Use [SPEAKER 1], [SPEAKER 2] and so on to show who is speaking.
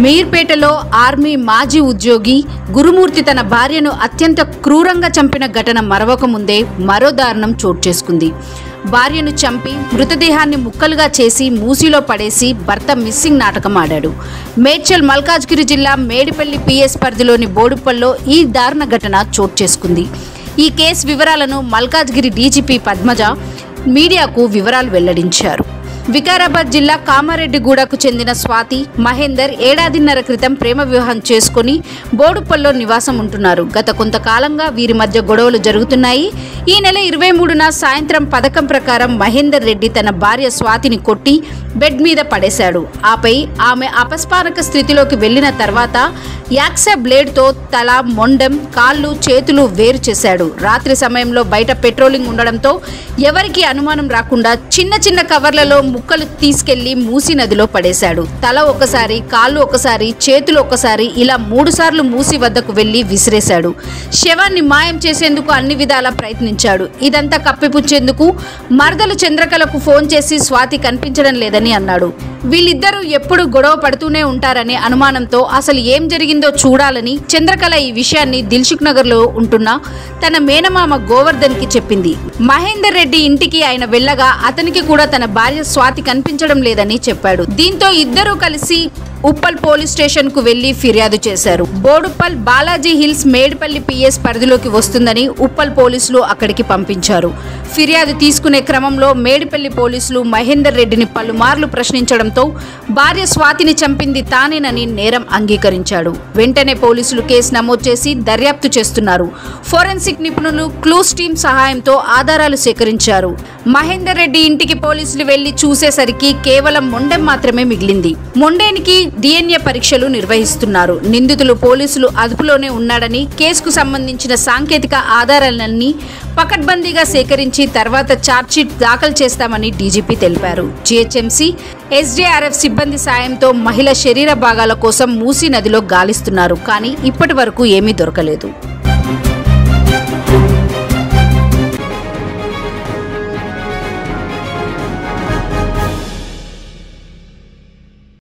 [SPEAKER 1] మీర్పేటలో army మాజీ ఉద్యోగి గురుమూర్తి తన భార్యను అత్యంత క్రూరంగా చంపిన ఘటన మరవక ముందే మరో దారుణం చోటు చేసుకుంది. భార్యను చంపి మృతదేహాన్ని ముక్కలుగా చేసి మూసిలో పడేసి భర్త మిస్సింగ్ నాటకం ఆడాడు. మేడ్చల్ మల్కాజ్గిరి జిల్లా మేడిపల్లి పిఎస్ పరిధిలోని బోడుప్పల్లో ఈ దారుణ ఘటన చోటు చేసుకుంది. ఈ కేసు వివరాలను మల్కాజ్గిరి డీజీపీ పద్మజ మీడియాకు వివరాలు వెల్లడించారు. వికారాబాద్ జిల్లా కామారెడ్డిగూడకు చెందిన స్వాతి, మహేందర్ ఏడాదిన్నర క్రితం ప్రేమ వివాహం చేసుకుని బోడుప్పల్లో నివాసం ఉంటున్నారు. గత కొంతకాలంగా వీరి మధ్య గొడవలు జరుగుతున్నాయి. ఈ నెల 23న సాయంత్రం పథకం ప్రకారం మహేందర్ రెడ్డి తన భార్య స్వాతిని కొట్టి బెడ్ మీద పడేశాడు. ఆపై ఆమె అపస్మారక స్థితిలోకి వెళ్లిన తర్వాత యాక్సా బ్లేడ్తో తల, మొండెం, కాళ్ళు, చేతులు వేరు చేశాడు. రాత్రి సమయంలో బయట పెట్రోలింగ్ ఉండడంతో ఎవరికి అనుమానం రాకుండా చిన్న చిన్న కవర్లలో ముక్కలు తీసుకెళ్లి మూసీ నదిలో పడేశాడు. తల ఒకసారి, కాళ్ళు ఒకసారి, చేతులు ఒకసారి, ఇలా 3 సార్లు మూసీ వద్దకు వెళ్లి విసిరేశాడు. శవాన్ని మాయం చేసేందుకు అన్ని విధాలా ప్రయత్నించాడు. ఇదంతా కప్పిపుచ్చేందుకు మరదలు చంద్రకళకు ఫోన్ చేసి స్వాతి కనిపించడం లేదని అన్నాడు. వీళ్ళిద్దరూ ఎప్పుడు గొడవ పడుతూనే ఉంటారనే అనుమానంతో అసలు ఏం జరిగిందో చూడాలని చంద్రకళ ఈ విషయాన్ని దిల్సుఖ్ నగర్ లో ఉంటున్న తన మేనమామ గోవర్ధన్ కి చెప్పింది. మహేందర్ రెడ్డి ఇంటికి ఆయన వెళ్ళగా అతనికి కూడా తన భార్య స్వాతి కనిపించడం లేదని చెప్పాడు. దీంతో ఇద్దరూ కలిసి ఉప్పల్ పోలీస్ స్టేషన్ కు వెళ్లి ఫిర్యాదు చేశారు. బోడుప్పల్ బాలాజీ హిల్స్ మేడిపల్లి పిఎస్ పరిధిలోకి వస్తుందని ఉప్పల్ పోలీసులు అక్కడికి పంపించారు. ఫిర్యాదు తీసుకునే క్రమంలో మేడిపల్లి పోలీసులు మహేందర్ రెడ్డిని పలుమార్లు ప్రశ్నించడంతో భార్య స్వాతిని చంపింది తానేనని నేరం అంగీకరించాడు. వెంటనే పోలీసులు కేసు నమోదు చేసి దర్యాప్తు చేస్తున్నారు. ఫోరెన్సిక్ నిపుణులు క్లూస్ టీమ్ సహాయంతో ఆధారాలు సేకరించారు. మహేందర్ రెడ్డి ఇంటికి పోలీసులు వెళ్లి చూసేసరికి కేవలం మొండెం మాత్రమే మిగిలింది. మొండేనికి DNA పరీక్షలు నిర్వహిస్తున్నారు. నిందితులు పోలీసులు అదుపులోనే ఉన్నాడని, కేసుకు సంబంధించిన సాంకేతిక ఆధారాలన్నీ పకడ్బందీగా సేకరించి తర్వాత ఛార్జ్షీట్ దాఖలు చేస్తామని డీజీపీ తెలిపారు. జీహెచ్ఎంసీ, SDRF సిబ్బంది సాయంతో మహిళ శరీర భాగాల కోసం మూసీ నదిలో గాలిస్తున్నారు. కానీ ఇప్పటి వరకు ఏమీ దొరకలేదు.